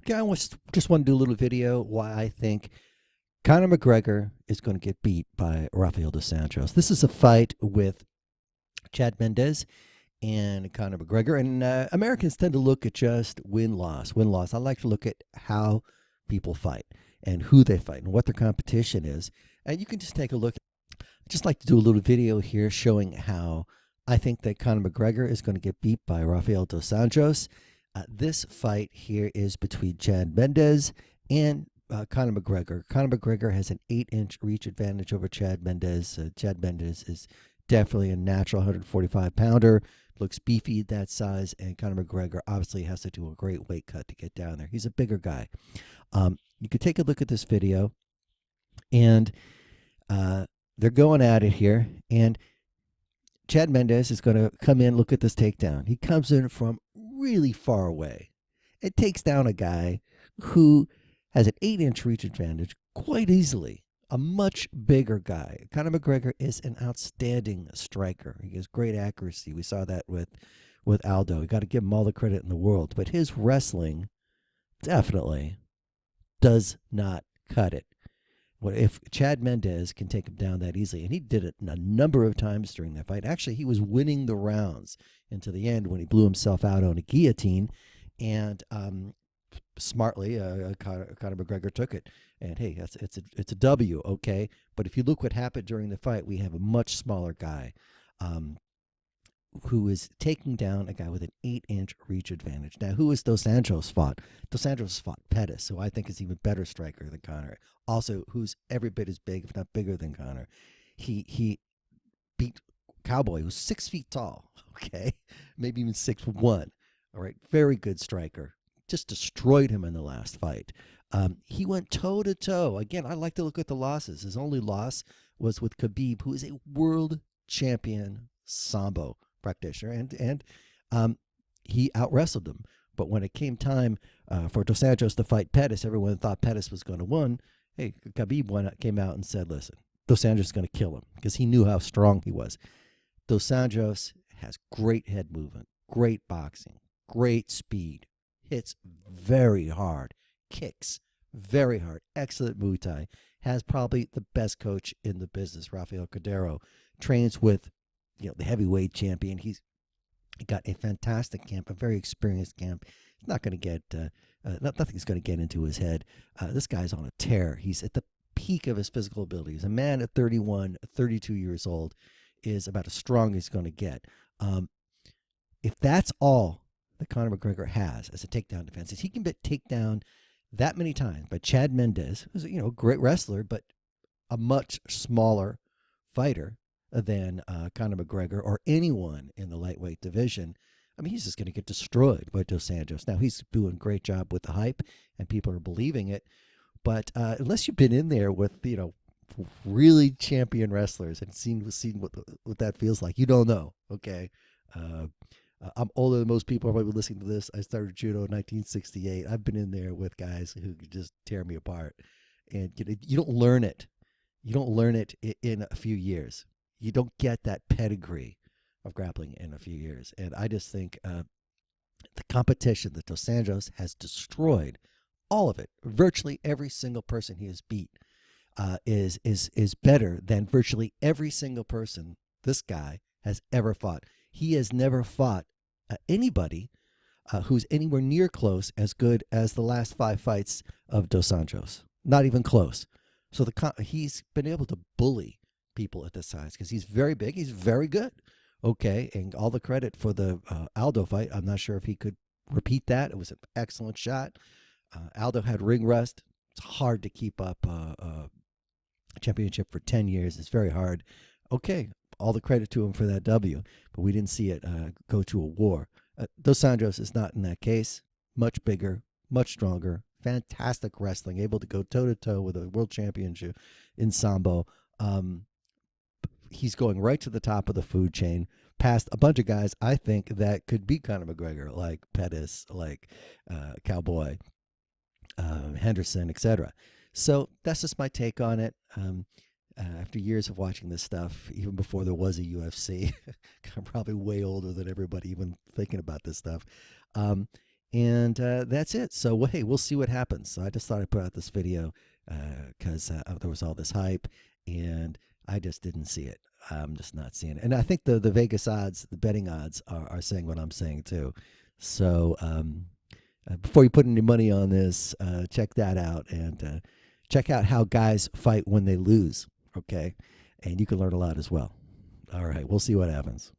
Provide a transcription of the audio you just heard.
Okay, just want to do a little video why I think Conor McGregor is going to get beat by Rafael dos Anjos. This is a fight with Chad Mendes and Conor McGregor, and Americans tend to look at just win-loss, win-loss. I like to look at how people fight and who they fight and what their competition is. And you can just take a look. I'd just like to do a little video here showing how I think that Conor McGregor is going to get beat by Rafael dos Anjos. This fight here is between Chad Mendes and Conor McGregor. Conor McGregor has an 8-inch reach advantage over Chad Mendes. Chad Mendes is definitely a natural 145-pounder, looks beefy at that size, and Conor McGregor obviously has to do a great weight cut to get down there. He's a bigger guy. You could take a look at this video, and they're going at it here, and Chad Mendes is going to come in, look at this takedown. He comes in from really far away. It takes down a guy who has an 8-inch reach advantage quite easily. A much bigger guy. Conor McGregor is an outstanding striker. He has great accuracy. We saw that with Aldo. You got to give him all the credit in the world. But his wrestling definitely does not cut it. What if Chad Mendes can take him down that easily? And he did it a number of times during that fight. Actually, he was winning the rounds into the end when he blew himself out on a guillotine. And smartly, Conor McGregor took it. And hey, it's a W, okay? But if you look what happened during the fight, we have a much smaller guy who is taking down a guy with an 8-inch reach advantage. Now, who is dos Anjos fought? Dos Anjos fought Pettis, who I think is even better striker than Conor. Also, who's every bit as big, if not bigger than Conor. He beat Cowboy, who's 6 feet tall, okay? Maybe even 6'1". All right, very good striker. Just destroyed him in the last fight. He went toe-to-toe. Again, I like to look at the losses. His only loss was with Khabib, who is a world champion Sambo practitioner, and he out-wrestled him. But when it came time for dos Anjos to fight Pettis, everyone thought Pettis was going to win. Hey, Khabib came out and said, listen, dos Anjos is going to kill him, because he knew how strong he was. Dos Anjos has great head movement, great boxing, great speed, hits very hard, kicks very hard, excellent Muay Thai, has probably the best coach in the business, Rafael Cordeiro, trains with the heavyweight champion. He's got a fantastic camp, a very experienced camp. He's not going to get, nothing's going to get into his head. This guy's on a tear. He's at the peak of his physical abilities. A man at 31, 32 years old is about as strong as he's going to get. If that's all that Conor McGregor has as a takedown defense, is he can take down that many times by Chad Mendes, who's a great wrestler, but a much smaller fighter than Conor McGregor or anyone in the lightweight division. I mean, he's just going to get destroyed by dos Anjos. Now, he's doing a great job with the hype, and people are believing it. But unless you've been in there with, really champion wrestlers and seen what that feels like, you don't know, okay? I'm older than most people are probably listening to this. I started judo in 1968. I've been in there with guys who could just tear me apart. And you don't learn it. You don't learn it in a few years. You don't get that pedigree of grappling in a few years. And I just think the competition that dos Anjos has destroyed, all of it, virtually every single person he has beat, is better than virtually every single person this guy has ever fought. He has never fought anybody who's anywhere near close as good as the last 5 fights of dos Anjos. Not even close. So he's been able to bully people at this size because he's very big. He's very good. Okay, and all the credit for the Aldo fight. I'm not sure if he could repeat that. It was an excellent shot. Aldo had ring rust. It's hard to keep up a championship for 10 years. It's very hard. Okay, all the credit to him for that W, but we didn't see it go to a war. Dos Anjos is not in that case. Much bigger, much stronger, fantastic wrestling, able to go toe-to-toe with a world championship in Sambo. He's going right to the top of the food chain, past a bunch of guys I think that could beat Conor McGregor, like Pettis, like Cowboy, Henderson, etc. So that's just my take on it. After years of watching this stuff, even before there was a UFC, I'm probably way older than everybody even thinking about this stuff. And that's it. So, well, hey, we'll see what happens. So I just thought I'd put out this video because there was all this hype, and I just didn't see it. I'm just not seeing it. And I think the Vegas odds, the betting odds, are saying what I'm saying too. So before you put any money on this, check that out, and check out how guys fight when they lose. Okay, and you can learn a lot as well. All right, we'll see what happens.